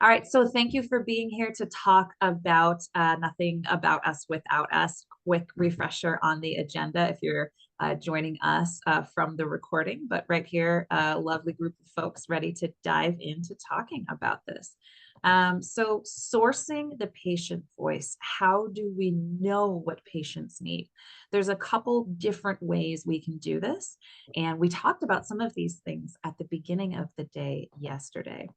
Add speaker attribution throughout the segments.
Speaker 1: All right, so thank you for being here to talk about Nothing About Us Without Us. Quick refresher on the agenda if you're joining us from the recording, but right here, a lovely group of folks ready to dive into talking about this. So sourcing the patient voice, how do we know what patients need? There's a couple different ways we can do this, and we talked about some of these things at the beginning of the day yesterday.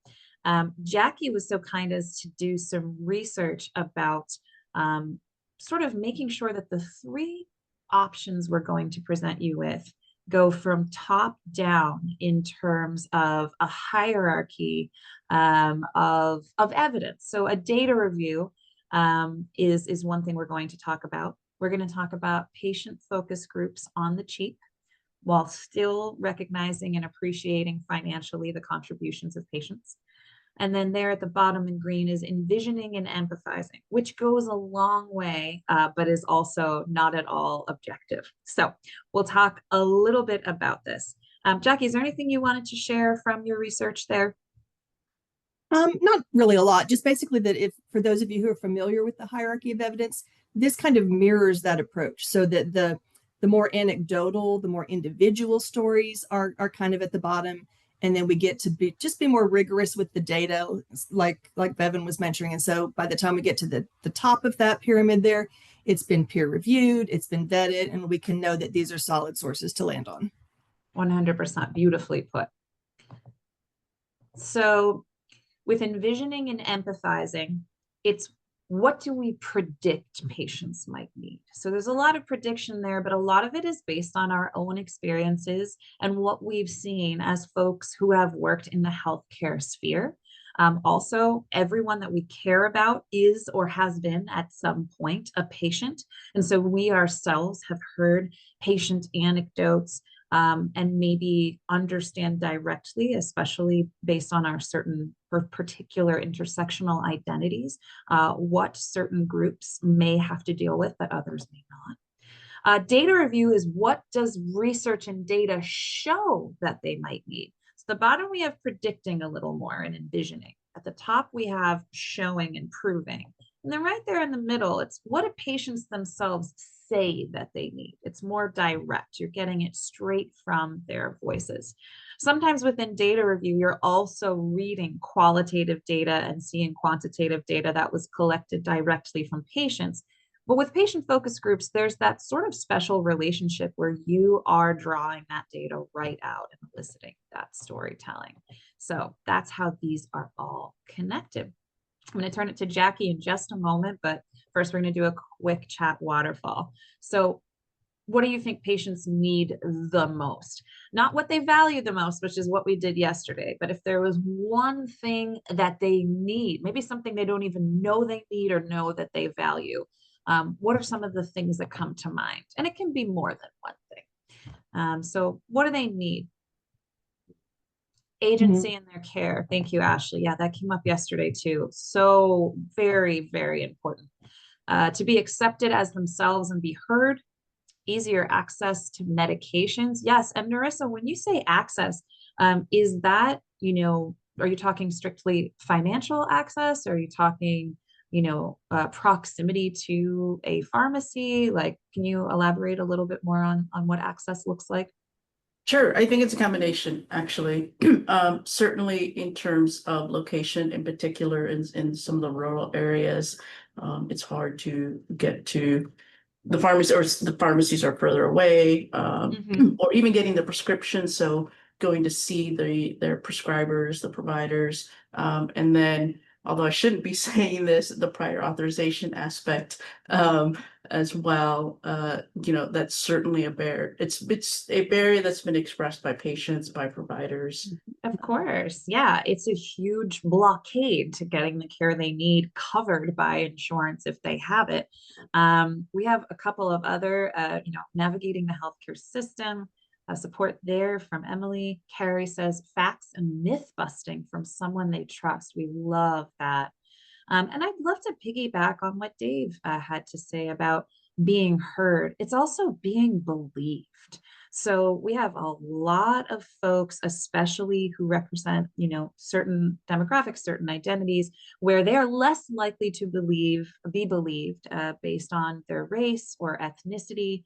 Speaker 1: Jackie was so kind as to do some research about sort of making sure that the three options we're going to present you with go from top down in terms of a hierarchy of evidence. So a data review is one thing we're going to talk about. We're going to talk about patient focus groups on the cheap while still recognizing and appreciating financially the contributions of patients. And then there at the bottom in green is envisioning and empathizing, which goes a long way, but is also not at all objective. So we'll talk a little bit about this. Jackie, is there anything you wanted to share from your research there?
Speaker 2: Not really a lot, just basically that if for those of you who are familiar with the hierarchy of evidence, this kind of mirrors that approach so that the more anecdotal, the more individual stories are kind of at the bottom. And then we get to be more rigorous with the data, like Bevan was mentioning. And so by the time we get to the top of that pyramid there, it's been peer reviewed, it's been vetted, and we can know that these are solid sources to land on.
Speaker 1: 100% beautifully put. So with envisioning and empathizing, it's what do we predict patients might need? So there's a lot of prediction there, but a lot of it is based on our own experiences and what we've seen as folks who have worked in the healthcare sphere. Also, everyone that we care about is or has been at some point a patient. And so we ourselves have heard patient anecdotes and maybe understand directly, especially based on our certain particular intersectional identities, what certain groups may have to deal with that others may not. Data review is what does research and data show that they might need. So the bottom we have predicting a little more and envisioning. At the top we have showing and proving. And then right there in the middle, it's what do patients themselves say that they need. It's more direct. You're getting it straight from their voices. Sometimes within data review, you're also reading qualitative data and seeing quantitative data that was collected directly from patients. But with patient focus groups, there's that sort of special relationship where you are drawing that data right out and eliciting that storytelling. So that's how these are all connected. I'm going to turn it to Jackie in just a moment, but first we're going to do a quick chat waterfall. So what do you think patients need the most? Not what they value the most, which is what we did yesterday, but if there was one thing that they need, maybe something they don't even know they need or know that they value, what are some of the things that come to mind? And it can be more than one thing. So what do they need? Agency in their care. Thank you, Ashley. Yeah, that came up yesterday too. So very, very important. To be accepted as themselves and be heard, easier access to medications. Yes, and Narissa, when you say access, is that, are you talking strictly financial access? Or are you talking, proximity to a pharmacy? Like, can you elaborate a little bit more on what access looks like?
Speaker 3: Sure, I think it's a combination, actually. Certainly in terms of location, in particular in some of the rural areas, it's hard to get to the pharmacy, or the pharmacies are further away, or even getting the prescription. So going to see their prescribers, the providers, and then, although I shouldn't be saying this, the prior authorization aspect as well. That's certainly a barrier. It's a barrier that's been expressed by patients, by providers.
Speaker 1: Of course. Yeah, it's a huge blockade to getting the care they need covered by insurance if they have it. We have a couple of other, navigating the healthcare system. Support there from Emily. Carrie says facts and myth busting from someone they trust. We love that. And I'd love to piggyback on what Dave had to say about being heard. It's also being believed. So we have a lot of folks, especially who represent, certain demographics, certain identities, where they are less likely to be believed based on their race or ethnicity,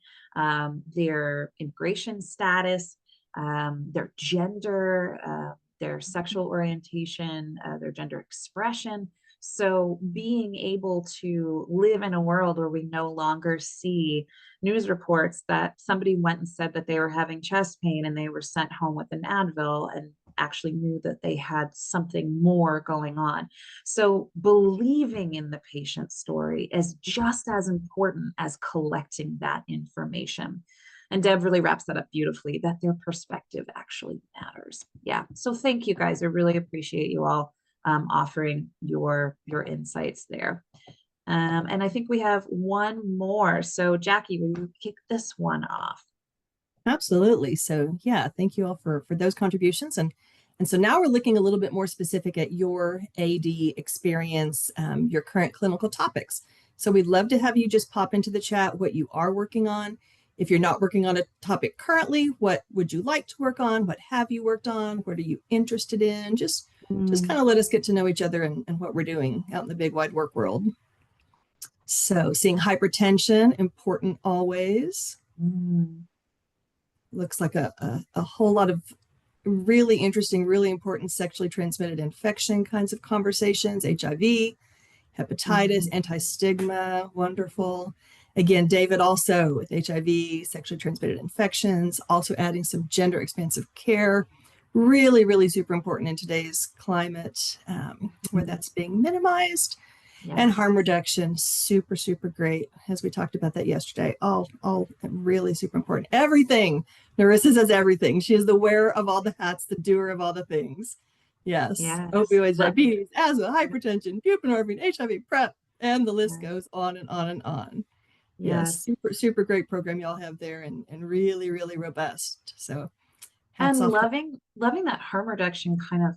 Speaker 1: their immigration status, their gender, their sexual orientation, their gender expression. So being able to live in a world where we no longer see news reports that somebody went and said that they were having chest pain and they were sent home with an Advil and actually knew that they had something more going on. So believing in the patient's story is just as important as collecting that information. And Deb really wraps that up beautifully, that their perspective actually matters. Yeah. So thank you guys. I really appreciate you all offering your insights there. And I think we have one more. So Jackie, will you kick this one off?
Speaker 2: Absolutely. So yeah, thank you all for those contributions. And so now we're looking a little bit more specific at your AD experience, your current clinical topics. So we'd love to have you just pop into the chat what you are working on. If you're not working on a topic currently, what would you like to work on? What have you worked on? What are you interested in? Just kind of let us get to know each other and what we're doing out in the big wide work world. So seeing hypertension, important always. Looks like a whole lot of really interesting, really important sexually transmitted infection kinds of conversations, HIV, hepatitis, anti-stigma, wonderful. Again, David also with HIV, sexually transmitted infections, also adding some gender expansive care. Really, really super important in today's climate where that's being minimized.
Speaker 1: Yes.
Speaker 2: And harm reduction, super, super great. As we talked about that yesterday, all really super important. Everything. Narissa says everything. She is the wearer of all the hats, the doer of all the things. Yes. Opioids, diabetes, asthma, hypertension, buprenorphine, HIV, PrEP, and the list goes on and on and on. Yes. Super, super great program y'all have there and really, really robust. So
Speaker 1: and loving that harm reduction kind of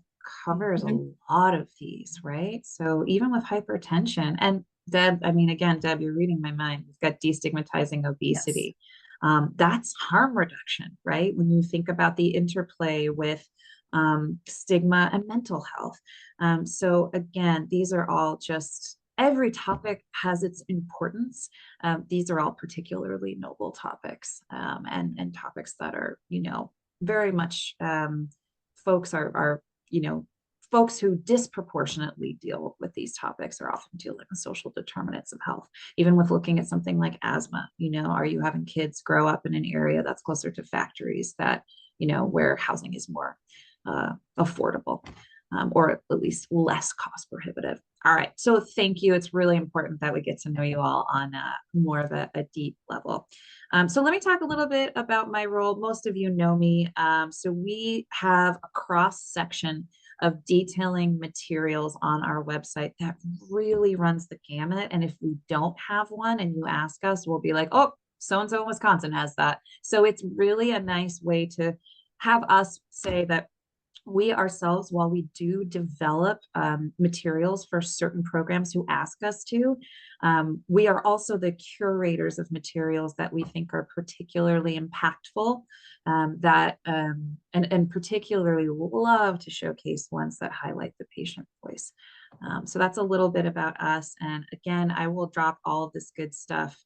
Speaker 1: covers a lot of these, right? So even with hypertension, and Deb, I mean, again, Deb, you're reading my mind. We've got destigmatizing obesity. Yes. That's harm reduction, right? When you think about the interplay with stigma and mental health. So again, these are all just, every topic has its importance. These are all particularly noble topics and topics that are, very much folks are folks who disproportionately deal with these topics are often dealing with social determinants of health. Even with looking at something like asthma, are you having kids grow up in an area that's closer to factories that, where housing is more affordable or at least less cost prohibitive. All right, so thank you. It's really important that we get to know you all on more of a deep level. So let me talk a little bit about my role. Most of you know me. So we have a cross section of detailing materials on our website that really runs the gamut. And if we don't have one and you ask us, we'll be like, oh, so-and-so in Wisconsin has that. So it's really a nice way to have us say that we ourselves, while we do develop materials for certain programs who ask us to, we are also the curators of materials that we think are particularly impactful, and particularly love to showcase ones that highlight the patient voice. So that's a little bit about us. And again, I will drop all of this good stuff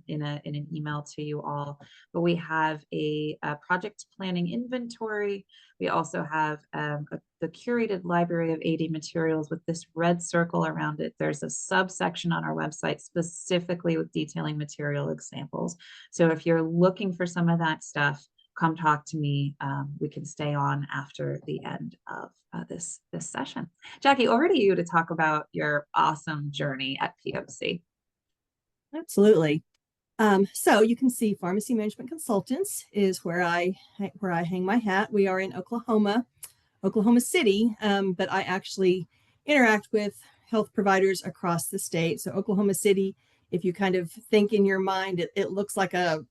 Speaker 1: in an email to you all. But we have a project planning inventory. We also have the curated library of AD materials with this red circle around it. There's a subsection on our website specifically with detailing material examples. So if you're looking for some of that stuff, come talk to me. We can stay on after the end of this session. Jackie, over to you to talk about your awesome journey at PMC.
Speaker 2: Absolutely. So you can see Pharmacy Management Consultants is where I hang my hat. We are in Oklahoma City, but I actually interact with health providers across the state. So Oklahoma City, if you kind of think in your mind, it looks like a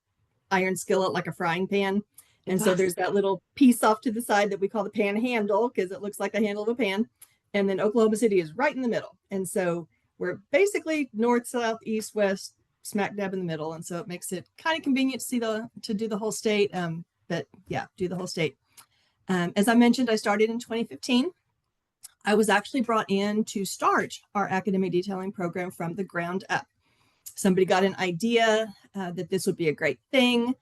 Speaker 2: iron skillet, like a frying pan. And so there's that little piece off to the side that we call the panhandle because it looks like the handle of a pan. And then Oklahoma City is right in the middle. And so we're basically north, south, east, west, smack dab in the middle. And so it makes it kind of convenient to do the whole state. but yeah, do the whole state. As I mentioned, I started in 2015. I was actually brought in to start our academic detailing program from the ground up. Somebody got an idea that this would be a great thing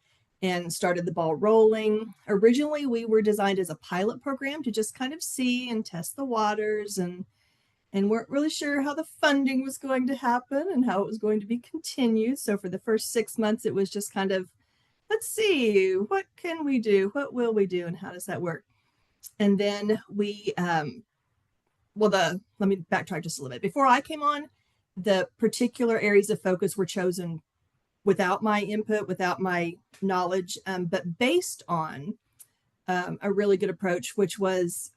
Speaker 2: and started the ball rolling. Originally, we were designed as a pilot program to just kind of see and test the waters, and weren't really sure how the funding was going to happen and how it was going to be continued. So for the first 6 months, it was just kind of, let's see, what can we do? What will we do? And how does that work? And then we, let me backtrack just a little bit. Before I came on, the particular areas of focus were chosen without my input, without my knowledge, but based on a really good approach, which was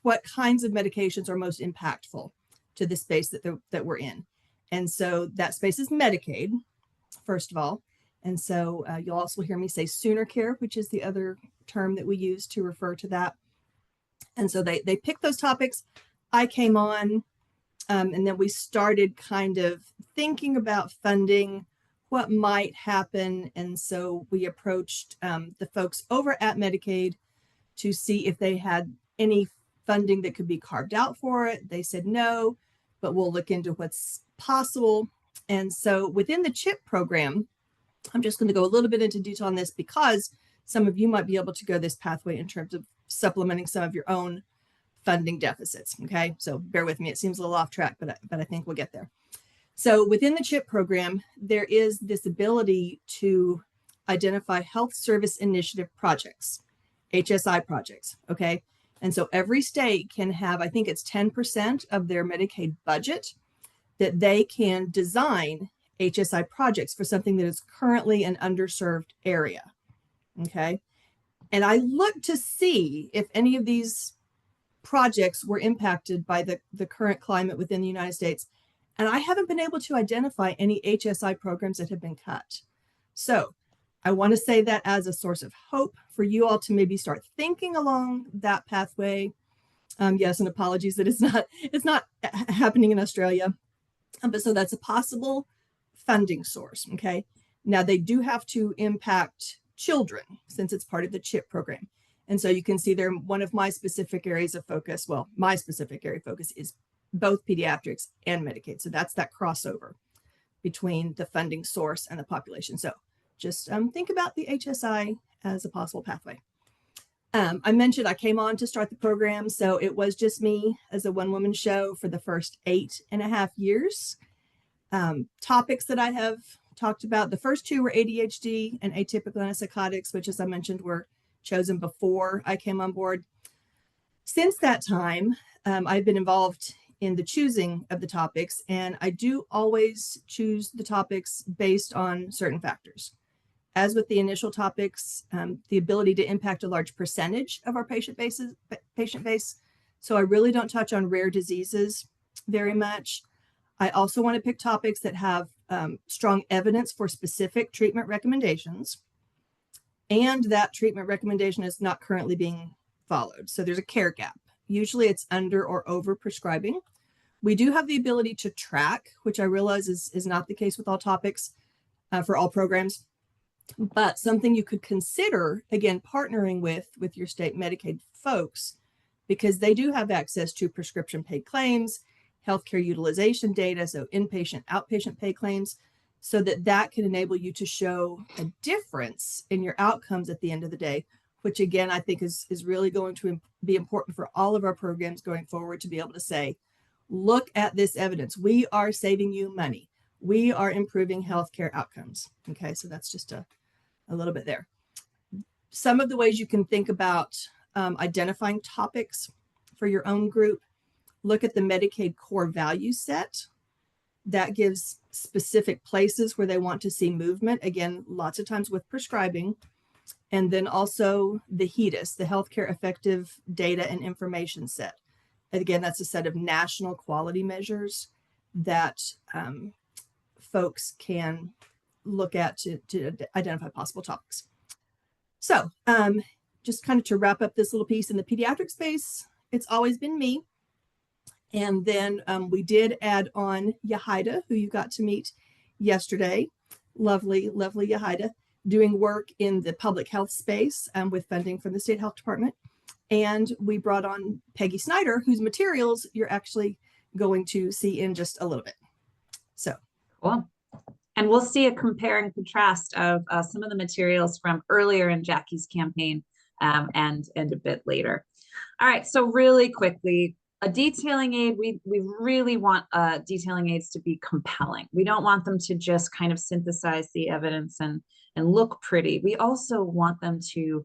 Speaker 2: what kinds of medications are most impactful to the space that we're in. And so that space is Medicaid, first of all. And so you'll also hear me say Sooner Care, which is the other term that we use to refer to that. And so they picked those topics. I came on, and then we started kind of thinking about funding, what might happen. And so we approached the folks over at Medicaid to see if they had any funding that could be carved out for it. They said no, but we'll look into what's possible. And so within the CHIP program, I'm just going to go a little bit into detail on this because some of you might be able to go this pathway in terms of supplementing some of your own funding deficits. Okay, so bear with me. It seems a little off track, but I think we'll get there. So within the CHIP program, there is this ability to identify health service initiative projects, HSI projects. Okay, and so every state can have, I think it's 10% of their Medicaid budget that they can design HSI projects for something that is currently an underserved area. Okay, and I looked to see if any of these projects were impacted by the current climate within the United States. And I haven't been able to identify any HSI programs that have been cut. So I want to say that as a source of hope for you all to maybe start thinking along that pathway. Yes, and apologies that it's not happening in Australia. But so that's a possible funding source. Okay. Now they do have to impact children since it's part of the CHIP program. And so you can see there, one of my specific areas of focus, well, my specific area of focus is both pediatrics and Medicaid. So that's that crossover between the funding source and the population. So just think about the HSI as a possible pathway. I mentioned I came on to start the program. So it was just me as a one-woman show for the first 8.5 years. Topics that I have talked about, the first two were ADHD and atypical antipsychotics, which, as I mentioned, were chosen before I came on board. Since that time, I've been involved in the choosing of the topics, and I do always choose the topics based on certain factors. As with the initial topics, the ability to impact a large percentage of our patient base. So I really don't touch on rare diseases very much. I also want to pick topics that have strong evidence for specific treatment recommendations, and that treatment recommendation is not currently being followed. So there's a care gap. Usually it's under or over prescribing. We do have the ability to track, which I realize is not the case with all topics for all programs, but something you could consider, again, partnering with your state Medicaid folks, because they do have access to prescription paid claims, healthcare utilization data, so inpatient, outpatient pay claims, so that can enable you to show a difference in your outcomes at the end of the day, which again, I think is really going to be important for all of our programs going forward, to be able to say, look at this evidence. We are saving you money. We are improving healthcare outcomes. Okay, so that's just a little bit there. Some of the ways you can think about identifying topics for your own group: look at the Medicaid core value set. That gives specific places where they want to see movement. Again, lots of times with prescribing. And then also the HEDIS, the Healthcare Effective Data and Information Set. And again, that's a set of national quality measures that folks can look at to identify possible topics. So just kind of to wrap up this little piece, in the pediatric space, it's always been me. And then we did add on Yahida, who you got to meet yesterday. Lovely, lovely Yahida. doing work in the public health space with funding from the State Health Department. And we brought on Peggy Snyder, whose materials you're actually going to see in just a little bit. So
Speaker 1: cool. And we'll see a compare and contrast of some of the materials from earlier in Jackie's campaign and a bit later. All right, so really quickly, a detailing aid, we really want detailing aids to be compelling. We don't want them to just kind of synthesize the evidence and look pretty. We also want them to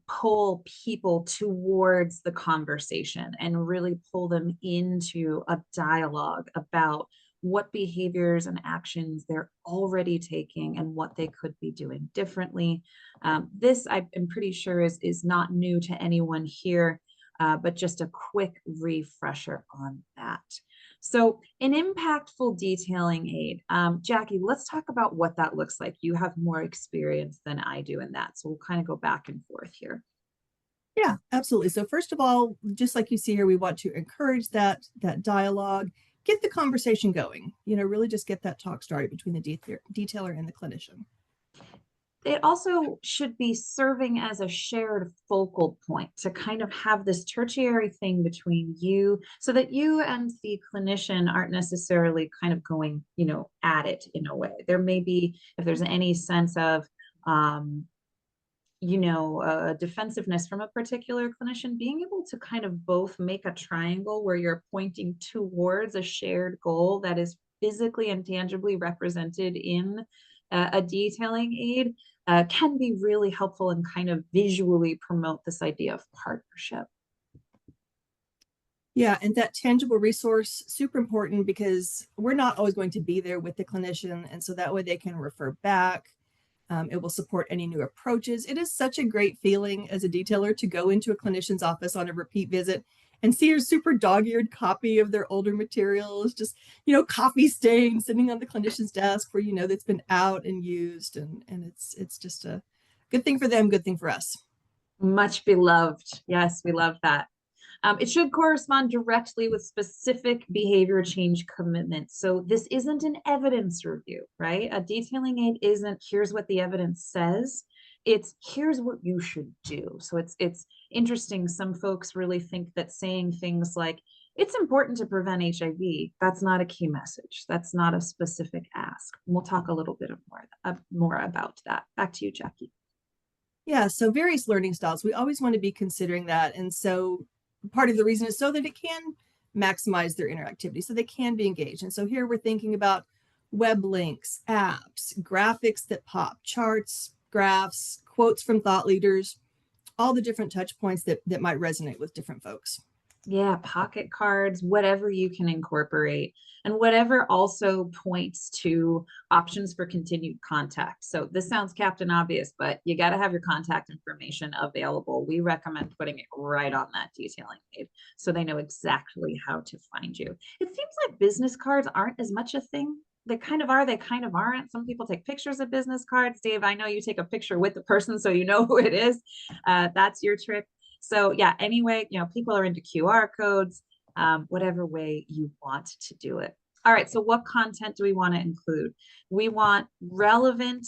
Speaker 1: pull people towards the conversation and really pull them into a dialogue about what behaviors and actions they're already taking and what they could be doing differently. This, I'm pretty sure, is not new to anyone here, but just a quick refresher on that. So an impactful detailing aid. Jackie, let's talk about what that looks like. You have more experience than I do in that, so we'll kind of go back and forth here.
Speaker 2: yeah, absolutely. So first of all, just like you see here, we want to encourage that dialogue, get the conversation going, really just get that talk started between the detailer and the clinician.
Speaker 1: It also should be serving as a shared focal point to kind of have this tertiary thing between you so that you and the clinician aren't necessarily kind of going, at it in a way. There may be, if there's any sense of, defensiveness from a particular clinician, being able to kind of both make a triangle where you're pointing towards a shared goal that is physically and tangibly represented in a detailing aid can be really helpful and kind of visually promote this idea of partnership.
Speaker 2: Yeah, and that tangible resource, super important because we're not always going to be there with the clinician. And so that way they can refer back. It will support any new approaches. It is such a great feeling as a detailer to go into a clinician's office on a repeat visit and see a super dog-eared copy of their older materials, just, coffee stains sitting on the clinician's desk where that's been out and used. And it's just a good thing for them, good thing for us.
Speaker 1: Much beloved. Yes, we love that. It should correspond directly with specific behavior change commitments. So this isn't an evidence review, right? A detailing aid isn't, here's what the evidence says. It's, here's what you should do. So it's interesting. Some folks really think that saying things like, it's important to prevent HIV, that's not a key message. That's not a specific ask. We'll talk a little bit more about that. Back to you, Jackie.
Speaker 2: Yeah, so various learning styles, we always want to be considering that. And so part of the reason is so that it can maximize their interactivity, so they can be engaged. And so here we're thinking about web links, apps, graphics that pop, charts, graphs, quotes from thought leaders, all the different touch points that might resonate with different folks.
Speaker 1: Yeah, pocket cards, whatever you can incorporate, and whatever also points to options for continued contact. So this sounds Captain Obvious, but you got to have your contact information available. We recommend putting it right on that detailing aid so they know exactly how to find you. It seems like business cards aren't as much a thing. They kind of are, they kind of aren't. Some people take pictures of business cards. Dave, I know you take a picture with the person so you know who it is. That's your trick. So yeah, anyway, people are into QR codes, whatever way you want to do it. All right, so what content do we want to include? We want relevant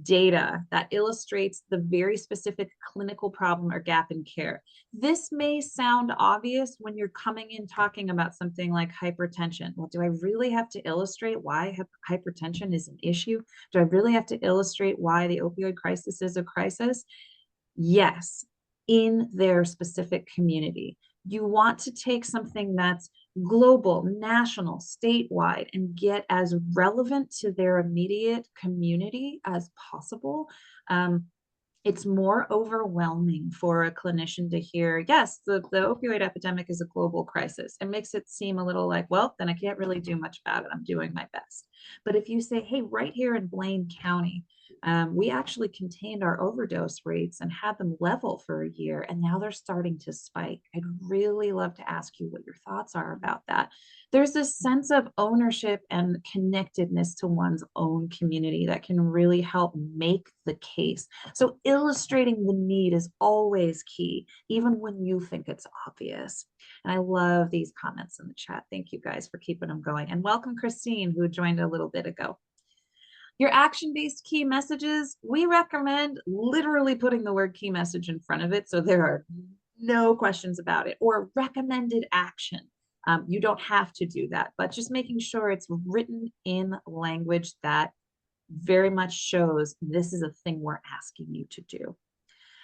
Speaker 1: data that illustrates the very specific clinical problem or gap in care. This may sound obvious when you're coming in talking about something like hypertension. Well, do I really have to illustrate why hypertension is an issue? Do I really have to illustrate why the opioid crisis is a crisis? Yes, in their specific community. You want to take something that's global, national, statewide, and get as relevant to their immediate community as possible. It's more overwhelming for a clinician to hear, yes, the opioid epidemic is a global crisis. It makes it seem a little like, well, then I can't really do much about it. I'm doing my best. But if you say, hey, right here in Blaine County, we actually contained our overdose rates and had them level for a year, and now they're starting to spike. I'd really love to ask you what your thoughts are about that. There's this sense of ownership and connectedness to one's own community that can really help make the case. So illustrating the need is always key, even when you think it's obvious. And I love these comments in the chat. Thank you guys for keeping them going. And welcome, Christine, who joined a little bit ago. Your action-based key messages, we recommend literally putting the word key message in front of it so there are no questions about it, or recommended action. You don't have to do that, but just making sure it's written in language that very much shows this is a thing we're asking you to do.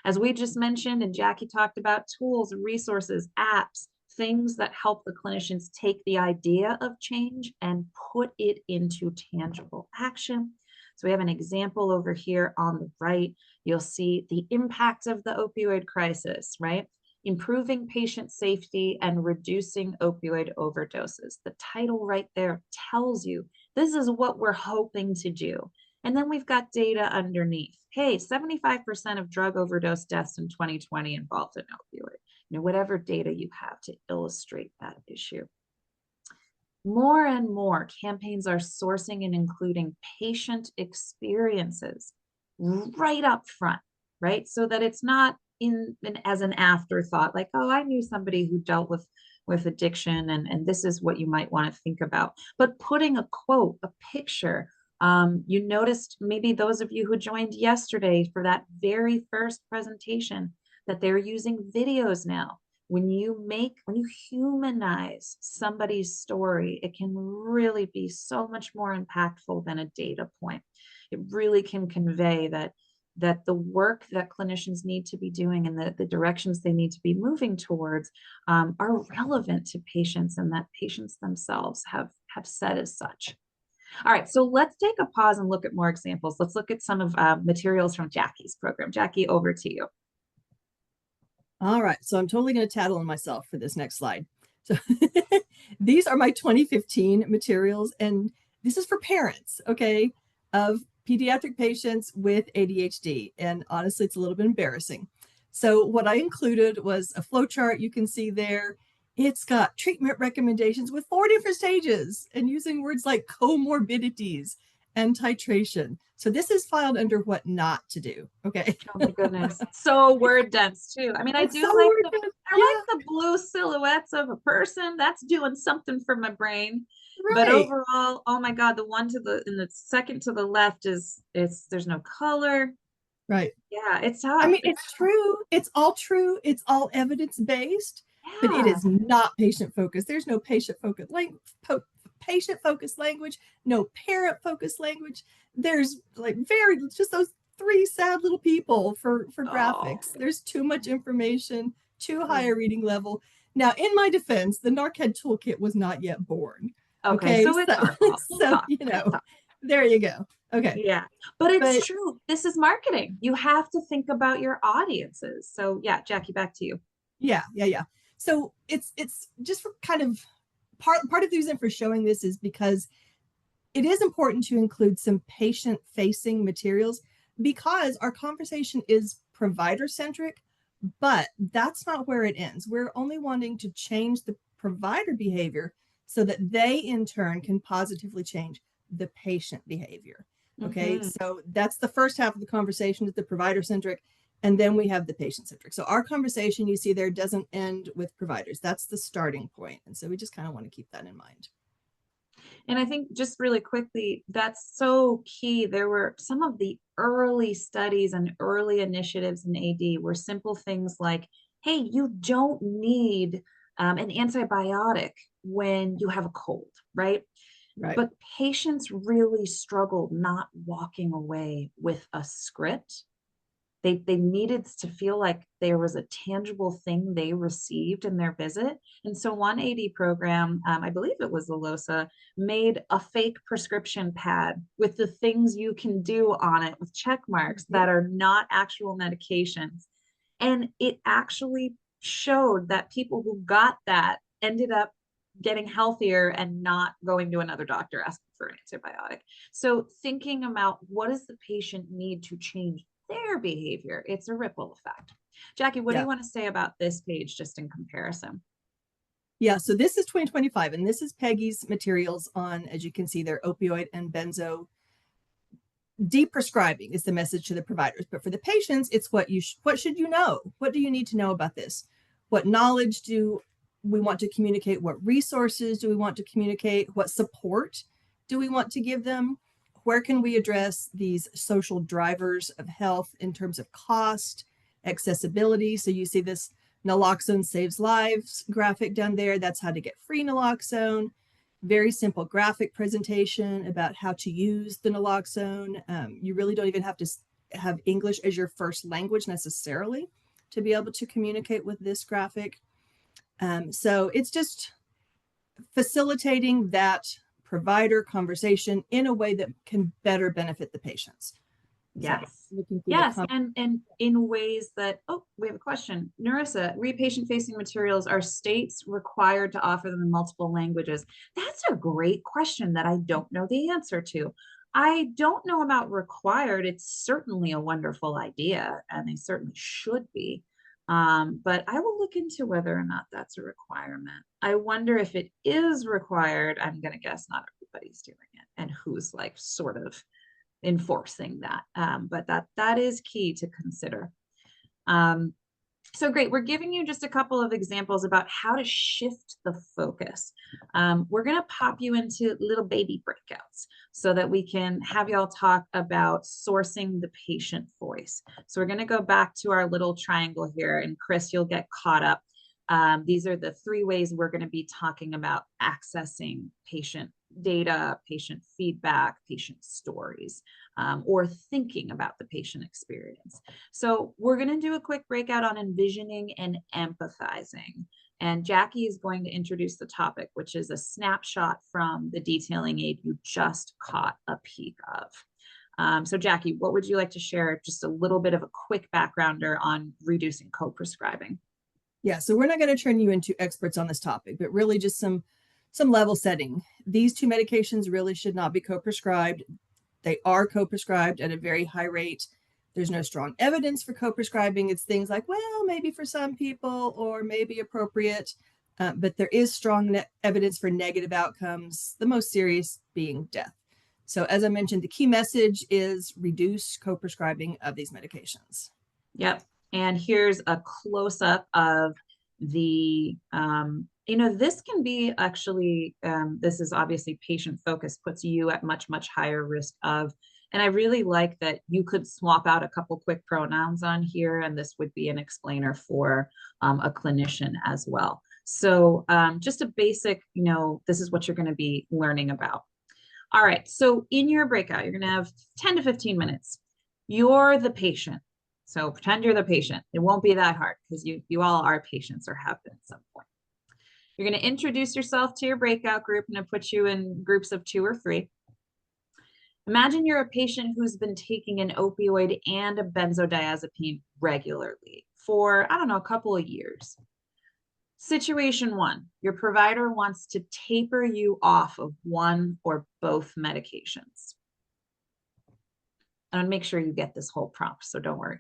Speaker 1: As we just mentioned, and Jackie talked about, tools, resources, apps, things that help the clinicians take the idea of change and put it into tangible action. So we have an example over here on the right. You'll see the impact of the opioid crisis, right? Improving patient safety and reducing opioid overdoses. The title right there tells you this is what we're hoping to do. And then we've got data underneath. Hey, 75% of drug overdose deaths in 2020 involved an opioid. You know, whatever data you have to illustrate that issue. More and more campaigns are sourcing and including patient experiences right up front, right? So that it's not as an afterthought, like, oh, I knew somebody who dealt with addiction, and this is what you might want to think about. But putting a quote, a picture, you noticed, maybe those of you who joined yesterday for that very first presentation, that they're using videos now. When you humanize somebody's story, it can really be so much more impactful than a data point. It really can convey that the work that clinicians need to be doing and the directions they need to be moving towards are relevant to patients, and that patients themselves have said as such. All right, so let's take a pause and look at more examples. Let's look at some of materials from Jackie's program. Jackie, over to you.
Speaker 2: All right, so I'm totally going to tattle on myself for this next slide. So these are my 2015 materials, and this is for parents, okay, of pediatric patients with ADHD. And honestly, it's a little bit embarrassing. So what I included was a flow chart you can see there. It's got treatment recommendations with 4 different stages and using words like comorbidities and titration. So this is filed under what not to do. Okay.
Speaker 1: Oh my goodness. So word dense too. I mean, I like the blue silhouettes of a person. That's doing something for my brain. Right. But overall, oh my God, the one in the second to the left there's no color.
Speaker 2: Right.
Speaker 1: Yeah, it's tough.
Speaker 2: I mean, it's true. It's all true. It's all evidence-based, but it is not patient-focused. There's no patient-focused language, no parent-focused language. There's like just those 3 sad little people for graphics. There's too much information, too high a reading level. Now, in my defense, the NARCAD toolkit was not yet born. Okay, so you know, there you go. Okay.
Speaker 1: Yeah, but it's true. This is marketing. You have to think about your audiences. So yeah, Jackie, back to you.
Speaker 2: Yeah. So it's just for kind of part of the reason for showing this is because it is important to include some patient-facing materials, because our conversation is provider-centric, but that's not where it ends. We're only wanting to change the provider behavior so that they in turn can positively change the patient behavior. Okay, so that's the first half of the conversation, is the provider-centric, and then we have the patient-centric. So our conversation, you see there, doesn't end with providers. That's the starting point. And so we just kind of want to keep that in mind.
Speaker 1: And I think just really quickly, that's so key. There were some of the early studies and early initiatives in AD were simple things like, hey, you don't need an antibiotic when you have a cold, right?
Speaker 2: Right.
Speaker 1: But patients really struggled not walking away with a script. They needed to feel like there was a tangible thing they received in their visit. And so one AD program, I believe it was the LOSA, made a fake prescription pad with the things you can do on it with check marks that are not actual medications. And it actually showed that people who got that ended up getting healthier and not going to another doctor asking for an antibiotic. So thinking about what does the patient need to change their behavior, it's a ripple effect. Jackie, what do you want to say about this page just in comparison?
Speaker 2: Yeah, so this is 2025, and this is Peggy's materials on, as you can see there, opioid and benzo deprescribing is the message to the providers. But for the patients, it's what should you know? What do you need to know about this? What knowledge do we want to communicate? What resources do we want to communicate? What support do we want to give them? where can we address these social drivers of health in terms of cost, accessibility? So you see this naloxone saves lives graphic down there. That's how to get free naloxone. Very simple graphic presentation about how to use the naloxone. You really don't even have to have English as your first language necessarily to be able to communicate with this graphic. So it's just facilitating that provider conversation in a way that can better benefit the patients.
Speaker 1: Yes.
Speaker 2: So looking through the
Speaker 1: Yes, and in ways that, oh, we have a question. Narissa, read patient-facing materials. Are states required to offer them in multiple languages? That's a great question that I don't know the answer to. I don't know about required. It's certainly a wonderful idea, and they certainly should be. But I will look into whether or not that's a requirement. I wonder if it is required. I'm going to guess not everybody's doing it, and who's like sort of enforcing that. But that is key to consider. So great. We're giving you just a couple of examples about how to shift the focus. We're going to pop you into little baby breakouts so that we can have y'all talk about sourcing the patient voice. So we're going to go back to our little triangle here, and Chris, you'll get caught up. These are the 3 ways we're going to be talking about accessing patient data, patient feedback, patient stories, or thinking about the patient experience. So we're going to do a quick breakout on envisioning and empathizing. And Jackie is going to introduce the topic, which is a snapshot from the detailing aid you just caught a peek of. So Jackie, what would you like to share? Just a little bit of a quick backgrounder on reducing co-prescribing.
Speaker 2: Yeah, so we're not going to turn you into experts on this topic, but really just some level setting. These 2 medications really should not be co-prescribed. They are co-prescribed at a very high rate. There's no strong evidence for co-prescribing. It's things like, well, maybe for some people or maybe appropriate, but there is strong evidence for negative outcomes, the most serious being death. So as I mentioned, the key message is reduce co-prescribing of these medications.
Speaker 1: Yep. And here's a close-up of the, this can be actually, this is obviously patient focused, puts you at much, much higher risk of, and I really like that you could swap out a couple quick pronouns on here, and this would be an explainer for a clinician as well. So just a basic, this is what you're going to be learning about. All right. So in your breakout, you're going to have 10 to 15 minutes. You're the patient. So pretend you're the patient. It won't be that hard because you all are patients or have been at some point. You're going to introduce yourself to your breakout group, and I put you in groups of 2 or 3. Imagine you're a patient who's been taking an opioid and a benzodiazepine regularly for, I don't know, a couple of years. Situation 1, your provider wants to taper you off of one or both medications. And I'll make sure you get this whole prompt, so don't worry.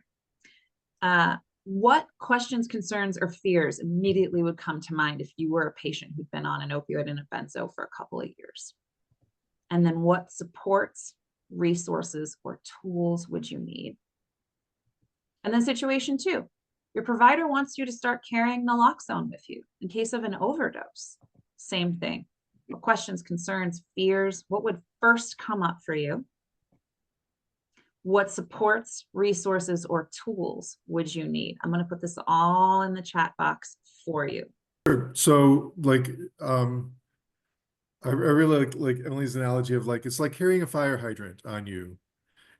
Speaker 1: What questions, concerns, or fears immediately would come to mind if you were a patient who'd been on an opioid and a benzo for a couple of years? And then what supports, resources, or tools would you need? And then situation 2, your provider wants you to start carrying naloxone with you in case of an overdose. Same thing. What questions, concerns, fears, what would first come up for you? What supports, resources, or tools would you need? I'm going to put this all in the chat box for you.
Speaker 4: So like, I really like Emily's analogy of like, it's like carrying a fire hydrant on you.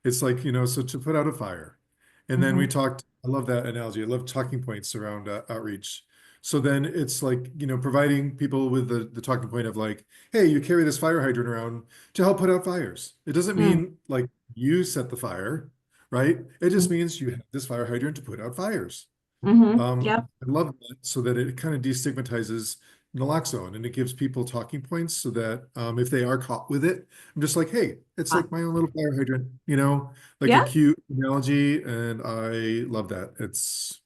Speaker 4: It's like, so to put out a fire. And then we talked, I love that analogy. I love talking points around outreach. So then it's like, providing people with the talking point of like, hey, you carry this fire hydrant around to help put out fires. It doesn't mean like you set the fire, right? It just means you have this fire hydrant to put out fires.
Speaker 1: Yep.
Speaker 4: I love that so that it kind of destigmatizes naloxone and it gives people talking points so that if they are caught with it, I'm just like, hey, it's like my own little fire hydrant, like a cute analogy. And I love that. It's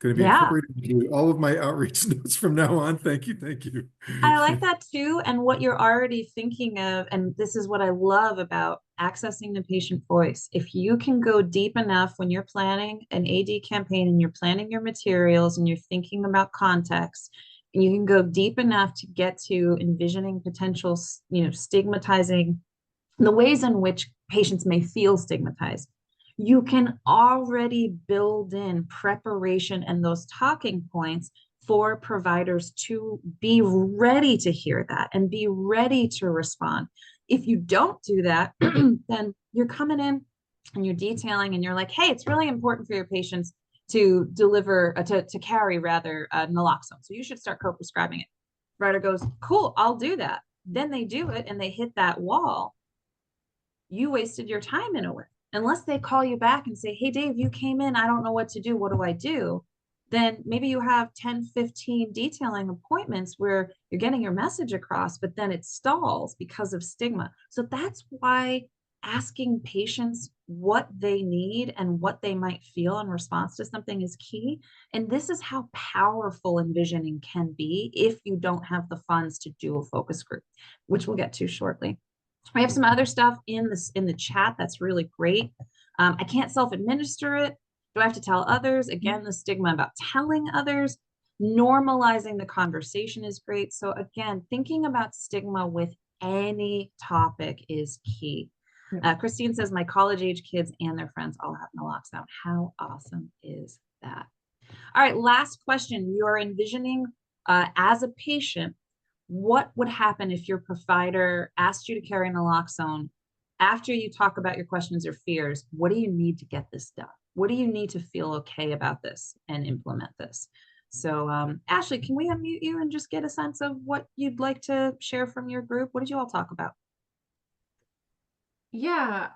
Speaker 4: going to be incorporated into all of my outreach notes from now on. Thank you. Thank you.
Speaker 1: I like that too. And what you're already thinking of, and this is what I love about accessing the patient voice. If you can go deep enough when you're planning an AD campaign and you're planning your materials and you're thinking about context, and you can go deep enough to get to envisioning potential, stigmatizing the ways in which patients may feel stigmatized, you can already build in preparation and those talking points for providers to be ready to hear that and be ready to respond. If you don't do that, then you're coming in and you're detailing and you're like, hey, it's really important for your patients to deliver, to carry rather, naloxone. So you should start co-prescribing it. Provider goes, cool, I'll do that. Then they do it and they hit that wall. You wasted your time in a way. Unless they call you back and say, hey, Dave, you came in, I don't know what to do. What do I do? Then maybe you have 10, 15 detailing appointments where you're getting your message across, but then it stalls because of stigma. So that's why asking patients what they need and what they might feel in response to something is key. And this is how powerful envisioning can be if you don't have the funds to do a focus group, which we'll get to shortly. I have some other stuff in the chat that's really great. I can't self-administer it. Do I have to tell others? Again, the stigma about telling others. Normalizing the conversation is great. So again, thinking about stigma with any topic is key. Christine says, my college-age kids and their friends all have naloxone. How awesome is that? All right, last question. You are envisioning as a patient, what would happen if your provider asked you to carry naloxone? After you talk about your questions or fears, what do you need to get this done? What do you need to feel okay about this and implement this? So Ashley, can we unmute you and just get a sense of what you'd like to share from your group? What did you all talk about?
Speaker 5: Yeah,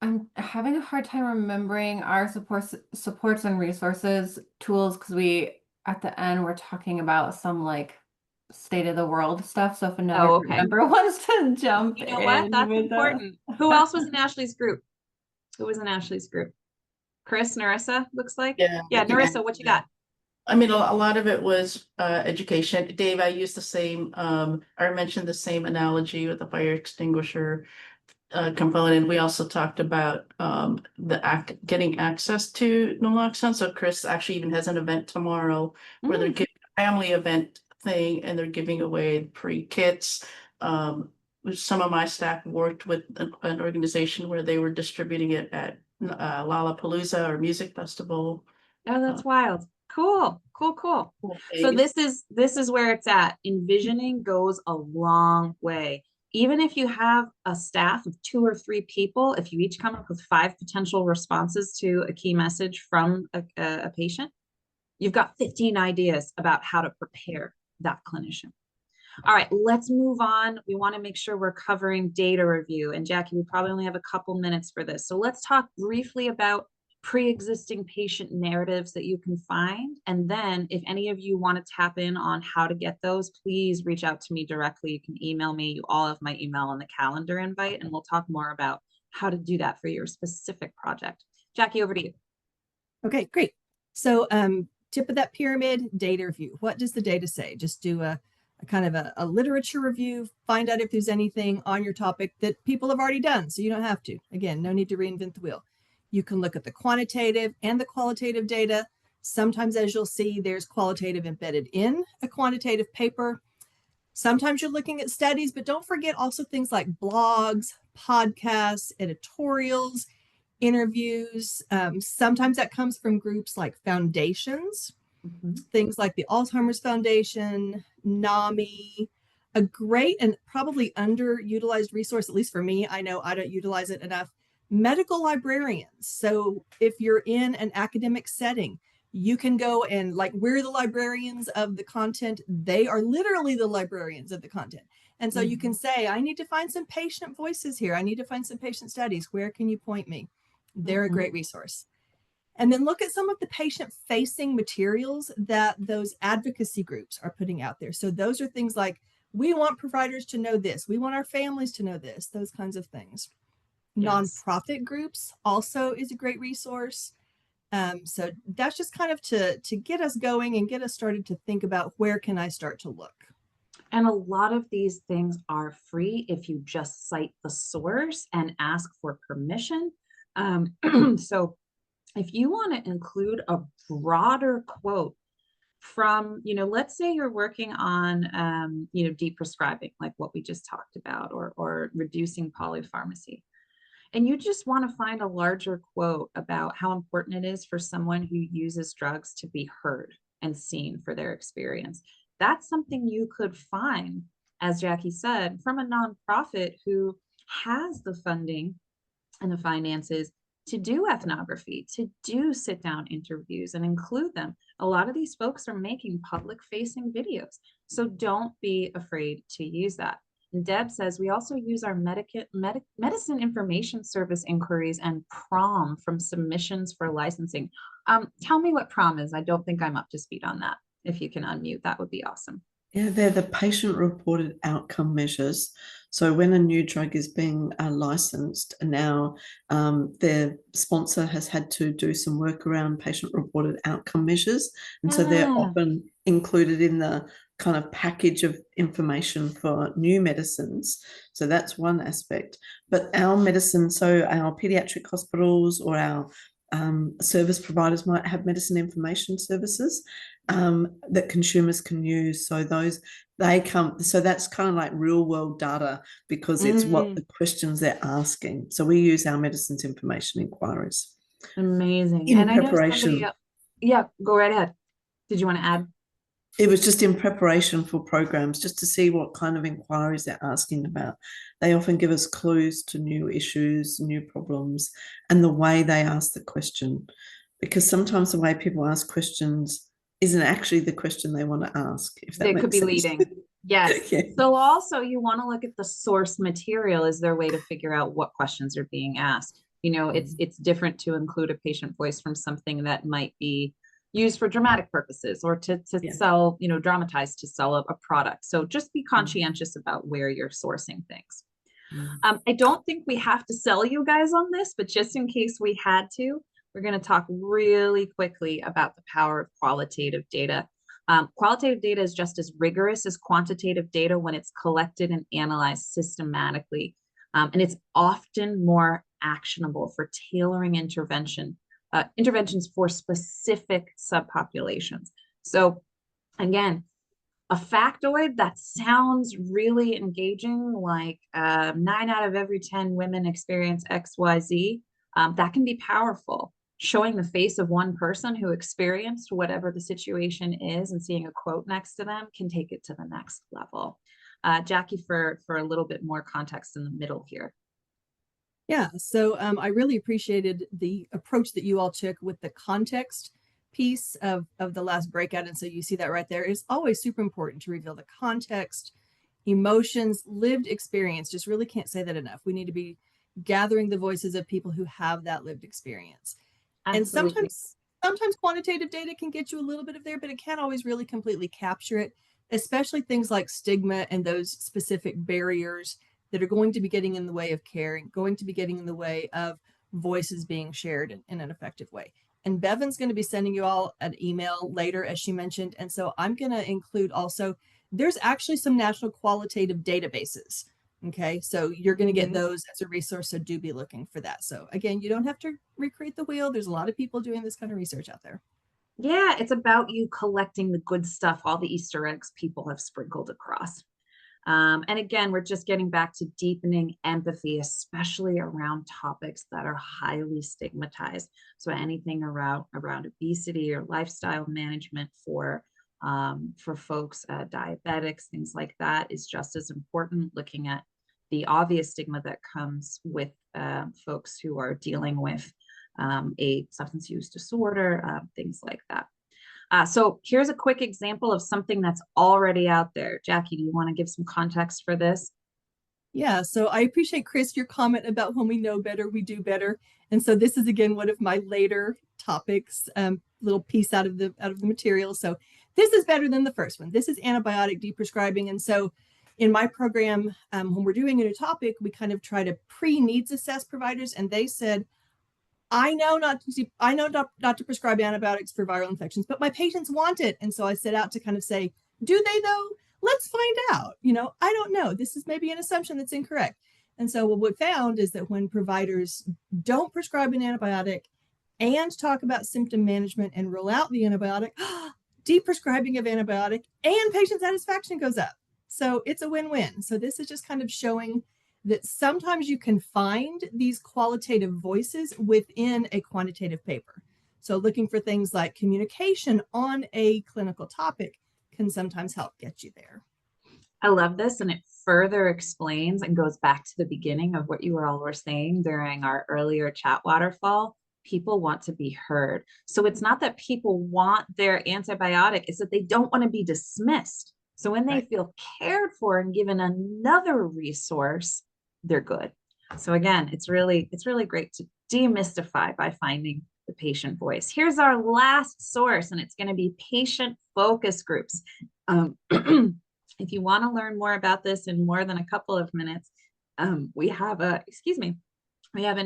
Speaker 5: I'm having a hard time remembering our supports and resources tools, because we at the end we're talking about some like state of the world stuff. So if another
Speaker 1: Oh,
Speaker 5: group
Speaker 1: okay.
Speaker 5: member wants to jump
Speaker 1: You know what?
Speaker 5: in
Speaker 1: That's
Speaker 5: with
Speaker 1: important. Who else was in Ashley's group? Who was in Ashley's group? Chris, Narissa, looks like.
Speaker 3: Yeah.
Speaker 1: Yeah, Narissa, what you got?
Speaker 3: I mean, a lot of it was education. Dave, I used the same, I mentioned the same analogy with the fire extinguisher component. We also talked about getting access to naloxone. So Chris actually even has an event tomorrow where they're giving a family event thing and they're giving away free kits. Some of my staff worked with an organization where they were distributing it at Lollapalooza or music festival.
Speaker 1: Oh, that's wild. Cool, cool, cool. So this is where it's at. Envisioning goes a long way. Even if you have a staff of 2 or 3 people, if you each come up with 5 potential responses to a key message from a patient, you've got 15 ideas about how to prepare that clinician. All right, let's move on. We want to make sure we're covering data review. And Jackie, we probably only have a couple minutes for this. So let's talk briefly about pre-existing patient narratives that you can find. And then if any of you want to tap in on how to get those, please reach out to me directly. You can email me. You all have my email on the calendar invite, and we'll talk more about how to do that for your specific project. Jackie, over to you.
Speaker 2: Okay, great. So tip of that pyramid, data review. What does the data say? Just do a kind of a literature review, find out if there's anything on your topic that people have already done, so you don't have to. Again, no need to reinvent the wheel. You can look at the quantitative and the qualitative data. Sometimes, as you'll see, there's qualitative embedded in a quantitative paper. Sometimes you're looking at studies, but don't forget also things like blogs, podcasts, editorials, interviews. Sometimes that comes from groups like foundations, things like the Alzheimer's Foundation, NAMI. A great and probably underutilized resource, at least for me, I know I don't utilize it enough, medical librarians. So if you're in an academic setting, you can go and like, we're the librarians of the content. They are literally the librarians of the content. And so you can say, I need to find some patient voices here. I need to find some patient studies. Where can you point me? They're a great resource. And then look at some of the patient-facing materials that those advocacy groups are putting out there. So those are things like, we want providers to know this. We want our families to know this, those kinds of things. Yes. Nonprofit groups also is a great resource. So that's just kind of to get us going and get us started to think about where can I start to look.
Speaker 1: And a lot of these things are free if you just cite the source and ask for permission. So if you want to include a broader quote from, let's say you're working on, deprescribing, like what we just talked about, or reducing polypharmacy. And you just want to find a larger quote about how important it is for someone who uses drugs to be heard and seen for their experience. That's something you could find, as Jackie said, from a nonprofit who has the funding and the finances to do ethnography, to do sit down interviews and include them. A lot of these folks are making public facing videos. So don't be afraid to use that. And Deb says, we also use our medicine information service inquiries and PROM from submissions for licensing. Tell me what PROM is. I don't think I'm up to speed on that. If you can unmute, that would be awesome.
Speaker 6: Yeah, they're the patient-reported outcome measures. So when a new drug is being licensed, now their sponsor has had to do some work around patient-reported outcome measures. And so they're often included in the kind of package of information for new medicines. So that's one aspect. But our medicine, so our pediatric hospitals or our service providers might have medicine information services that consumers can use. So so that's kind of like real world data, because it's what the questions they're asking. So we use our medicines information inquiries.
Speaker 1: Amazing.
Speaker 6: In
Speaker 1: and
Speaker 6: preparation.
Speaker 1: I know yeah, go right ahead. Did you want to add?
Speaker 6: It was just in preparation for programs, just to see what kind of inquiries they're asking about. They often give us clues to new issues, new problems, and the way they ask the question. Because sometimes the way people ask questions isn't actually the question they want to ask. If that
Speaker 1: They could be
Speaker 6: makes sense.
Speaker 1: leading. Yes.
Speaker 6: Yeah.
Speaker 1: So also you want to look at the source material. Is there a way to figure out what questions are being asked? It's different to include a patient voice from something that might be used for dramatic purposes, or to sell, dramatize to sell a product. So just be conscientious about where you're sourcing things. I don't think we have to sell you guys on this, but just in case we had to, we're going to talk really quickly about the power of qualitative data. Qualitative data is just as rigorous as quantitative data when it's collected and analyzed systematically. And it's often more actionable for tailoring interventions for specific subpopulations. So again, a factoid that sounds really engaging, like 9 out of every 10 women experience XYZ, that can be powerful. Showing the face of one person who experienced whatever the situation is and seeing a quote next to them can take it to the next level. Jackie, for a little bit more context in the middle here.
Speaker 2: Yeah, so I really appreciated the approach that you all took with the context piece of the last breakout. And so you see that right there. It's always super important to reveal the context, emotions, lived experience. Just really can't say that enough. We need to be gathering the voices of people who have that lived experience.
Speaker 1: Absolutely.
Speaker 2: And sometimes quantitative data can get you a little bit of there, but it can't always really completely capture it, especially things like stigma and those specific barriers that are going to be getting in the way of care, going to be getting in the way of voices being shared in an effective way. And Bevan's going to be sending you all an email later, as she mentioned. And so I'm going to include also, there's actually some national qualitative databases. Okay, so you're going to get those as a resource. So do be looking for that. So again, you don't have to recreate the wheel. There's a lot of people doing this kind of research out there.
Speaker 1: Yeah, it's about you collecting the good stuff, all the Easter eggs people have sprinkled across. And again, we're just getting back to deepening empathy, especially around topics that are highly stigmatized. So anything around obesity or lifestyle management for folks, diabetics, things like that is just as important. Looking at the obvious stigma that comes with folks who are dealing with a substance use disorder, things like that. So here's a quick example of something that's already out there. Jackie, do you want to give some context for this?
Speaker 2: Yeah, so I appreciate, Chris, your comment about when we know better, we do better. And so this is, again, one of my later topics, little piece out of the material. So this is better than the first one. This is antibiotic deprescribing. And so in my program, when we're doing a new topic, we kind of try to pre-needs assess providers. And they said, I know not to prescribe antibiotics for viral infections, but my patients want it. And so I set out to kind of say, do they though? Let's find out. I don't know. This is maybe an assumption that's incorrect. And so what we found is that when providers don't prescribe an antibiotic and talk about symptom management and rule out the antibiotic, deprescribing of antibiotic, and patient satisfaction goes up. So it's a win-win. So this is just kind of showing that sometimes you can find these qualitative voices within a quantitative paper. So looking for things like communication on a clinical topic can sometimes help get you there.
Speaker 1: I love this, and it further explains and goes back to the beginning of what you all were saying during our earlier chat waterfall. People want to be heard. So it's not that people want their antibiotic, it's that they don't want to be dismissed. So when they
Speaker 2: Right.
Speaker 1: feel cared for and given another resource, they're good. So again, it's really great to demystify by finding the patient voice. Here's our last source, and it's going to be patient focus groups. If you want to learn more about this in more than a couple of minutes, we have an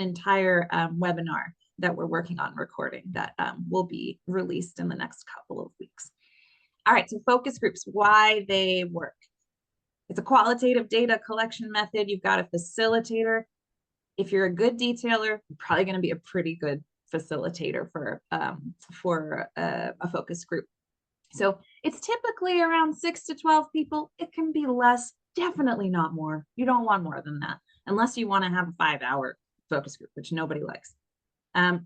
Speaker 1: entire webinar that we're working on recording that will be released in the next couple of weeks. All right, so focus groups, why they work. It's a qualitative data collection method. You've got a facilitator. If you're a good detailer, you're probably going to be a pretty good facilitator for a focus group. So it's typically around 6 to 12 people. It can be less, definitely not more. You don't want more than that, unless you want to have a 5-hour focus group, which nobody likes.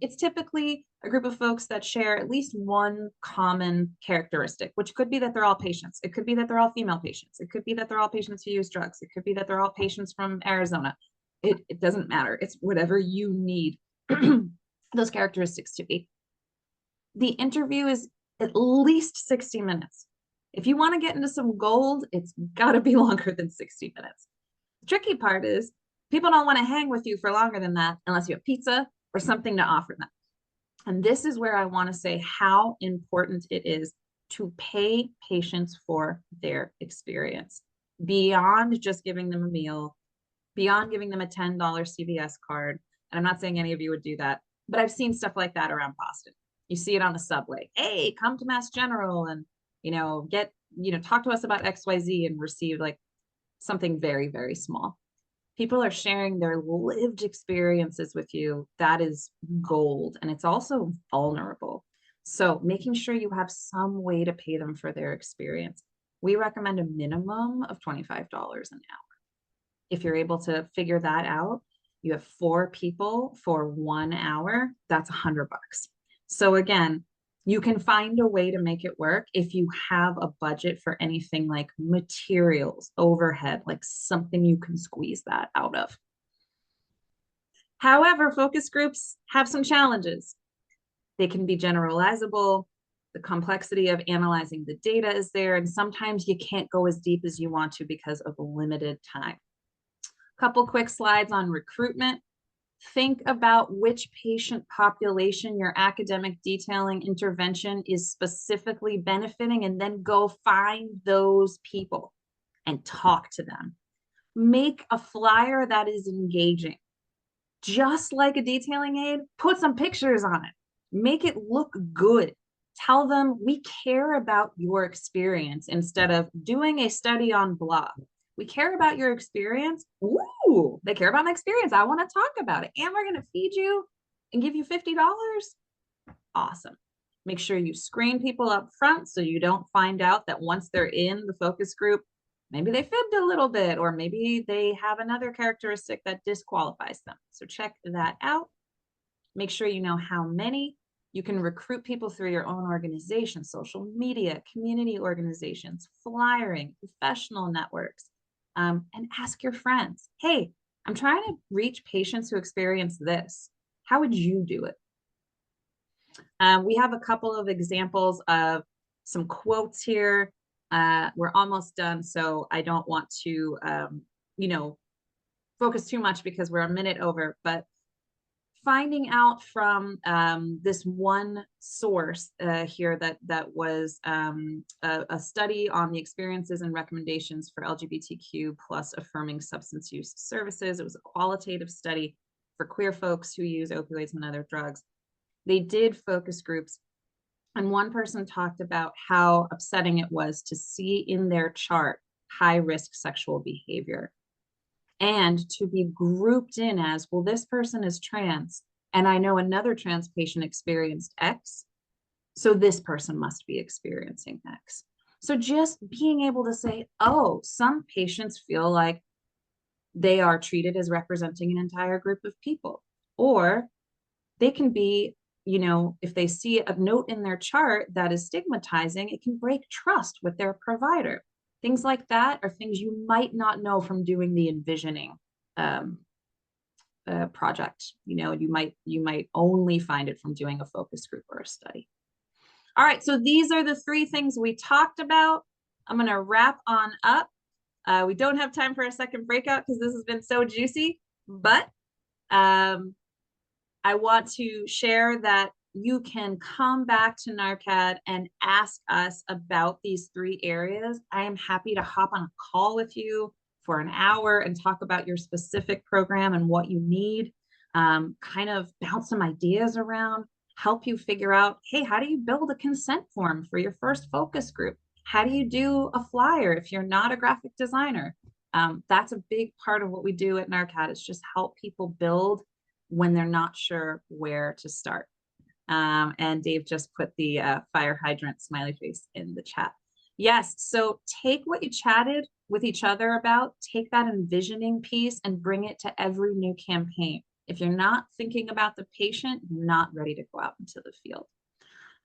Speaker 1: It's typically a group of folks that share at least one common characteristic, which could be that they're all patients. It could be that they're all female patients. It could be that they're all patients who use drugs. It could be that they're all patients from Arizona. It doesn't matter. It's whatever you need those characteristics to be. The interview is at least 60 minutes. If you want to get into some gold, it's got to be longer than 60 minutes. The tricky part is people don't want to hang with you for longer than that unless you have pizza or something to offer them. And this is where I want to say how important it is to pay patients for their experience beyond just giving them a meal, beyond giving them a $10 CVS card. And I'm not saying any of you would do that, but I've seen stuff like that around Boston. You see it on the subway. Hey, come to Mass General and, talk to us about XYZ and receive like something very, very small. People are sharing their lived experiences with you. That is gold. And it's also vulnerable. So making sure you have some way to pay them for their experience. We recommend a minimum of $25 an hour. If you're able to figure that out, you have 4 people for 1 hour, that's $100. So again, you can find a way to make it work if you have a budget for anything like materials, overhead, like something you can squeeze that out of. However, focus groups have some challenges. They can be generalizable. The complexity of analyzing the data is there, and sometimes you can't go as deep as you want to because of limited time. Couple quick slides on recruitment. Think about which patient population your academic detailing intervention is specifically benefiting, and then go find those people and talk to them. Make a flyer that is engaging. Just like a detailing aid, put some pictures on it. Make it look good. Tell them we care about your experience instead of doing a study on blah. We care about your experience. Ooh, they care about my experience. I want to talk about it. And we're going to feed you and give you $50. Awesome. Make sure you screen people up front so you don't find out that once they're in the focus group, maybe they fibbed a little bit, or maybe they have another characteristic that disqualifies them. So check that out. Make sure you know how many. You can recruit people through your own organization, social media, community organizations, flyering, professional networks. And ask your friends, hey, I'm trying to reach patients who experience this. How would you do it? We have a couple of examples of some quotes here. We're almost done, so I don't want to, focus too much because we're a minute over, but finding out from this one source here that was a study on the experiences and recommendations for LGBTQ plus affirming substance use services. It was a qualitative study for queer folks who use opioids and other drugs. They did focus groups, and one person talked about how upsetting it was to see in their chart high-risk sexual behavior, and to be grouped in as, well, this person is trans, and I know another trans patient experienced X. So this person must be experiencing X. So just being able to say, oh, some patients feel like they are treated as representing an entire group of people, or they can be, you know, if they see a note in their chart that is stigmatizing, it can break trust with their provider. Things like that are things you might not know from doing the envisioning project. You know, you might only find it from doing a focus group or a study. All right, so these are the 3 things we talked about. I'm going to wrap on up. We don't have time for a second breakout because this has been so juicy, but I want to share that you can come back to NARCAD and ask us about these 3 areas. I am happy to hop on a call with you for an hour and talk about your specific program and what you need, kind of bounce some ideas around, help you figure out, hey, how do you build a consent form for your first focus group? How do you do a flyer if you're not a graphic designer? That's a big part of what we do at NARCAD, is just help people build when they're not sure where to start. And Dave just put the fire hydrant smiley face in the chat. Yes, so take what you chatted with each other about, take that envisioning piece and bring it to every new campaign. If you're not thinking about the patient, you're not ready to go out into the field.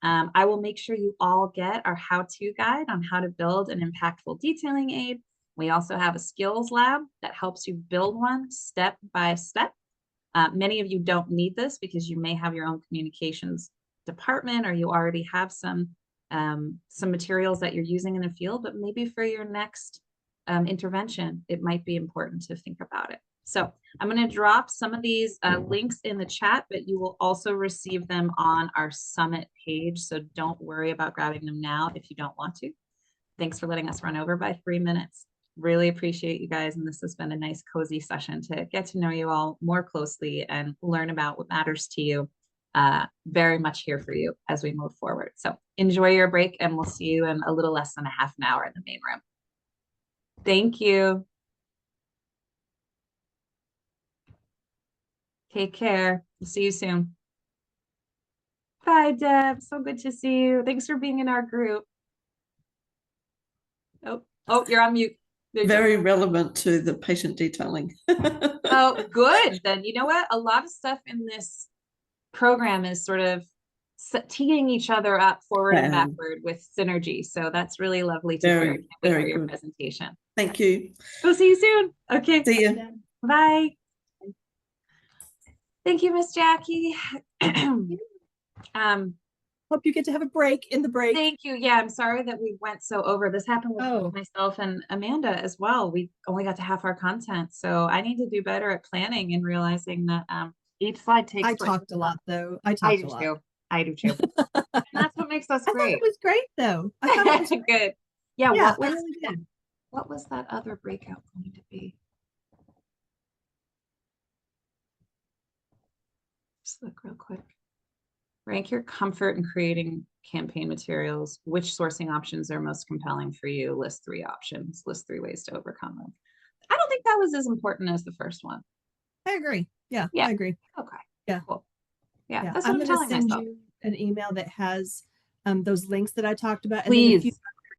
Speaker 1: I will make sure you all get our how-to guide on how to build an impactful detailing aid. We also have a skills lab that helps you build one step by step. Many of you don't need this because you may have your own communications department, or you already have some materials that you're using in the field, but maybe for your next intervention, it might be important to think about it. So I'm going to drop some of these links in the chat, but you will also receive them on our summit page. So don't worry about grabbing them now if you don't want to. Thanks for letting us run over by 3 minutes. Really appreciate you guys. And this has been a nice, cozy session to get to know you all more closely and learn about what matters to you. Very much here for you as we move forward. So enjoy your break, and we'll see you in a little less than a half an hour in the main room. Thank you. Take care. We'll see you soon. Bye, Deb. So good to see you. Thanks for being in our group. Oh, you're on mute.
Speaker 6: Very relevant to the patient detailing.
Speaker 1: Oh, good. Then you know what? A lot of stuff in this program is sort of teeing each other up forward and backward with synergy. So that's really lovely to hear. Can't wait for your presentation.
Speaker 6: Thank you.
Speaker 1: We'll see you soon. Okay.
Speaker 6: See you.
Speaker 1: Bye. Thank you, Miss Jackie.
Speaker 2: Hope you get to have a break in the break.
Speaker 1: Thank you. Yeah, I'm sorry that we went so over. This happened with myself and Amanda as well. We only got to half our content. So I need to do better at planning and realizing that each slide takes.
Speaker 2: I talked a lot though. I talked a lot.
Speaker 1: Too. I do too. And that's what makes us great.
Speaker 2: I thought it was great though. I thought it was
Speaker 1: good. Yeah,
Speaker 2: yeah,
Speaker 1: what was,
Speaker 2: I really did.
Speaker 1: What was that other breakout going to be? Just look real quick. Rank your comfort in creating campaign materials. Which sourcing options are most compelling for you? List 3 options. List 3 ways to overcome them. I don't think that was as important as the first one.
Speaker 2: I agree. Yeah, I agree.
Speaker 1: Okay.
Speaker 2: Yeah.
Speaker 1: Cool. Yeah. That's
Speaker 2: I'm
Speaker 1: what I'm
Speaker 2: going to
Speaker 1: telling
Speaker 2: send
Speaker 1: myself.
Speaker 2: you an email that has those links that I talked about. And
Speaker 1: Please.
Speaker 2: then if you